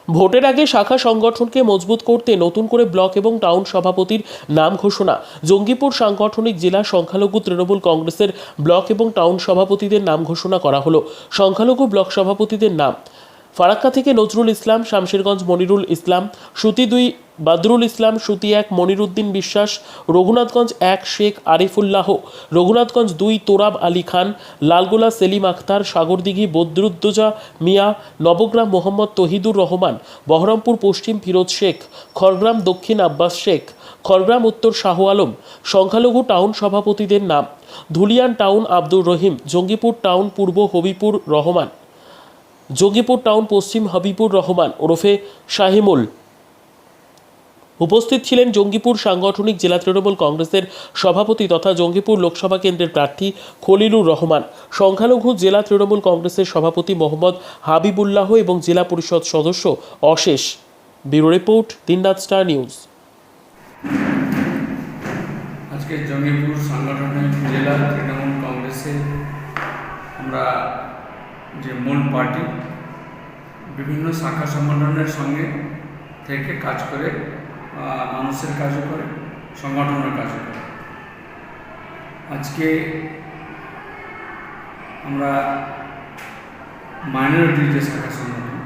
ভোটের আগে শাখা সংগঠনকে মজবুত করতে নতুন করে ব্লক এবং টাউন সভাপতির নাম ঘোষণা। জঙ্গিপুর সাংগঠনিক জেলা সংখ্যালঘু তৃণমূল কংগ্রেসের ব্লক এবং টাউন সভাপতিদের নাম ঘোষণা করা হলো। সংখ্যালঘু ব্লক সভাপতিদের নাম: ফারাক্কা থেকে নজরুল ইসলাম, শামশেরগঞ্জ মনিরুল ইসলাম, সুতি 2 বদরুল ইসলাম, সুতি 1 মনিরুদ্দিন বিশ্বাস, রঘুনাথগঞ্জ 1 শেখ আরিফুল্লাহ, রঘুনাথগঞ্জ 2 তোরাব আলী খান, লালগোলা সেলিম আখতার, সাগরদিঘি বদরুদ্দোজা মিয়া, নবগ্রাম মোহাম্মদ তহিদুর রহমান, বহরমপুর পশ্চিম ফিরোজ শেখ, খড়গ্রাম দক্ষিণ আব্বাস শেখ, খড়গ্রাম উত্তর শাহ আলম। সংখ্যালঘু টাউন সভাপতিদের নাম: ধুলিয়ান টাউন আব্দুর রহিম, জঙ্গিপুর টাউন পূর্ব হবিপুর রহমান, জঙ্গিপুর টাউন পশ্চিম হাবিবুর রহমান ওরফে শাহিমুল। উপস্থিত ছিলেন জঙ্গিপুর সাংগঠনিক জেলা তৃণমূল কংগ্রেসের সভাপতি তথা জঙ্গিপুর লোকসভা কেন্দ্রের প্রার্থী খলিলুর রহমান, সংখ্যালঘু জেলা তৃণমূল কংগ্রেসের সভাপতি মোহাম্মদ হাবিবুল্লাহ এবং জেলা পরিষদ সদস্য অশেষ। ব্যুরো রিপোর্ট, দিনরাত স্টার নিউজ। আজকে জঙ্গিপুর সাংগঠনিক জেলা তৃণমূল কংগ্রেসের আমরা যে মূল পার্টি বিভিন্ন শাখা সংগঠনের সঙ্গে থেকে কাজ করে, মানুষের কাজও করে, সংগঠনের কাজও করে। আজকে আমরা মাইনরিটি যে শাখা সংগঠন,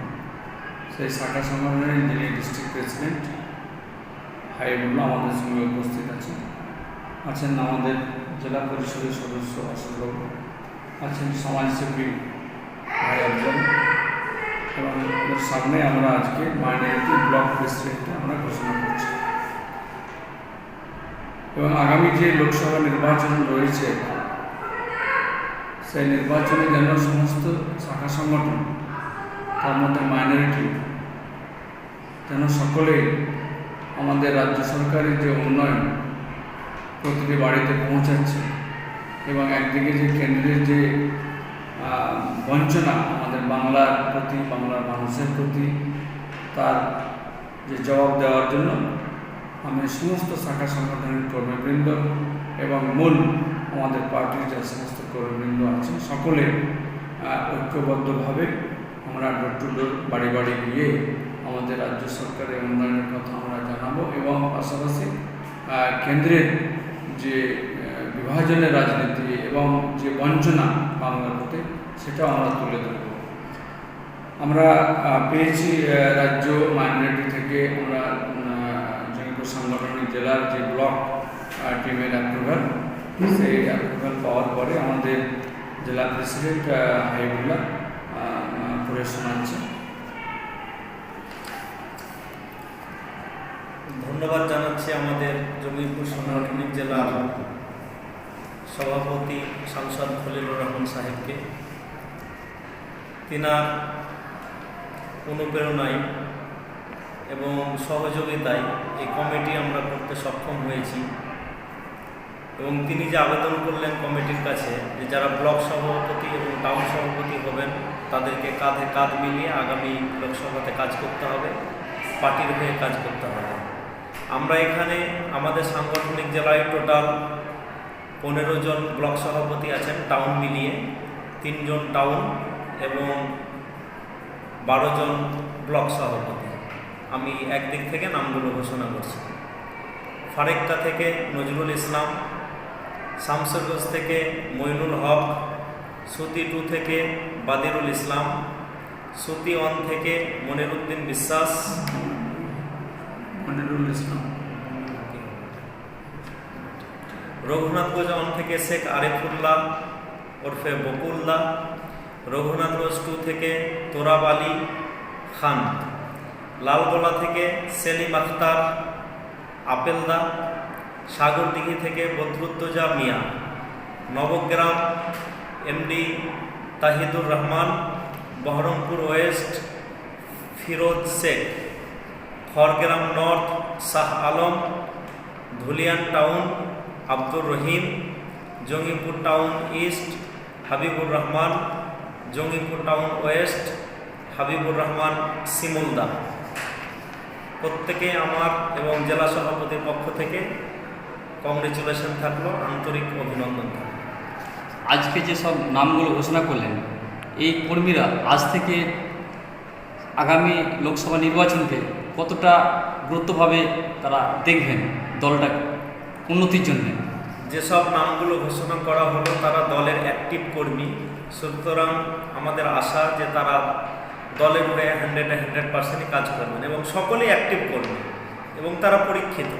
সেই শাখা সংগঠনের যিনি ডিস্ট্রিক্ট প্রেসিডেন্ট হাবিবুল্লাহ আমাদের সঙ্গে উপস্থিত আছেন আমাদের জেলা পরিষদের সদস্য অশোকবাবু, আছেন সমাজসেবী ভাই আফজল, এবং ওদের সামনে আমরা আজকে মাইনরিটি ব্লক প্রেসিডেন্টে আমরা ঘোষণা করছি। এবং আগামী যে লোকসভা নির্বাচন রয়েছে, সেই নির্বাচনে যেন সমস্ত শাখা সংগঠন, তার মধ্যে মাইনরিটি, যেন সকলেই আমাদের রাজ্য সরকারের যে উন্নয়ন প্রতিটি বাড়িতে পৌঁছাচ্ছে, এবং একদিকে যে কেন্দ্রের যে বঞ্চনা আমাদের বাংলার প্রতি, বাংলার মানুষের প্রতি, তার যে জবাব দেওয়ার জন্য আমি সমস্ত শাখা সংগঠনের কর্মীবৃন্দ এবং মূল আমাদের পার্টির যে সমস্ত কর্মীবৃন্দ আছে, সকলে ঐক্যবদ্ধভাবে আমরা ডোর টু ডোর, বাড়ি বাড়ি গিয়ে আমাদের রাজ্য সরকারের উন্নয়নের কথা আমরা জানাবো, এবং পাশাপাশি কেন্দ্রের যে বিভাজনের রাজনীতি এবং যে বঞ্চনা বাংলার প্রতি, সেটাও আমরা তুলে ধরব। আমরা পেয়েছি রাজ্য মাইনরিটি থেকে আমরা জঙ্গিপুর সাংগঠনিক জেলার যে ব্লক টিমের অ্যাপ্রুভাল, সেই অ্যাপ্রুভাল পাওয়ার পরে আমাদের জেলা প্রেসিডেন্ট হাবিবুল্লাহ করে শোনাচ্ছে। ধন্যবাদ জানাচ্ছি আমাদের জঙ্গিপুর সাংগঠনিক জেলার সভাপতি সাংসদ খলিলুর রহমান সাহেবকে। তিনার অনুপ্রেরণায় এবং সহযোগিতায় এই কমিটি আমরা করতে সক্ষম হয়েছি, এবং তিনি যে আবেদন করলেন কমিটির কাছে যে যারা ব্লক সভাপতি এবং টাউন সভাপতি হবেন তাদেরকে কাঁধে কাঁধ মিলিয়ে আগামী লোকসভাতে কাজ করতে হবে, পার্টির হয়ে কাজ করতে হবে। আমরা এখানে আমাদের সাংগঠনিক জেলায় টোটাল 15 জন ব্লক সভাপতি আছেন, টাউন মিলিয়ে 3 জন টাউন এবং 12 জন ব্লক সভাপতি। আমি একদিক থেকে নামগুলো ঘোষণা করছি। ফারাক্কা থেকে নজরুল ইসলাম, শামশেরগঞ্জ থেকে মইনুল হক, সুতি 2 থেকে বদরুল ইসলাম, সুতি 1 থেকে মনিরুদ্দিন বিশ্বাস, রঘুনাথগঞ্জ 1 থেকে শেখ আরিফুল্লাহ ওরফে বকুলদা, রঘুনাথগঞ্জ 2 থেকে তোরাব আলী খান, লালগোলা থেকে সেলিম আখতার আপেলদা, সাগরদিঘি থেকে Badruddoza Mia, Nabagram MD Tahidur Rahman, Baharampur west Firoz Sheikh, Khargram north Shah Alam, Dhulian town Abdur Rahim, Jangipur town east Habibur Rahman, Jangipur town west Habibur Rahman শিমুলদা। প্রত্যেকে আমার এবং জেলা সভাপতির পক্ষ থেকে কংগ্রেচুলেশন থাকলো, আন্তরিক অভিনন্দন থাকলো। আজকে যে সব নামগুলো ঘোষণা করলেন, এই কর্মীরা আজ থেকে আগামী লোকসভা নির্বাচনকে কতটা গুরুত্বভাবে তারা দেখবেন দলটা উন্নতির জন্যে? যেসব নামগুলো ঘোষণা করা হলো তারা দলের অ্যাক্টিভ কর্মী, সুতরাং আমাদের আশা যে তারা দলের হয়ে 100% কাজ করবেন এবং সকলেই অ্যাক্টিভ কর্মী এবং তারা পরীক্ষিত।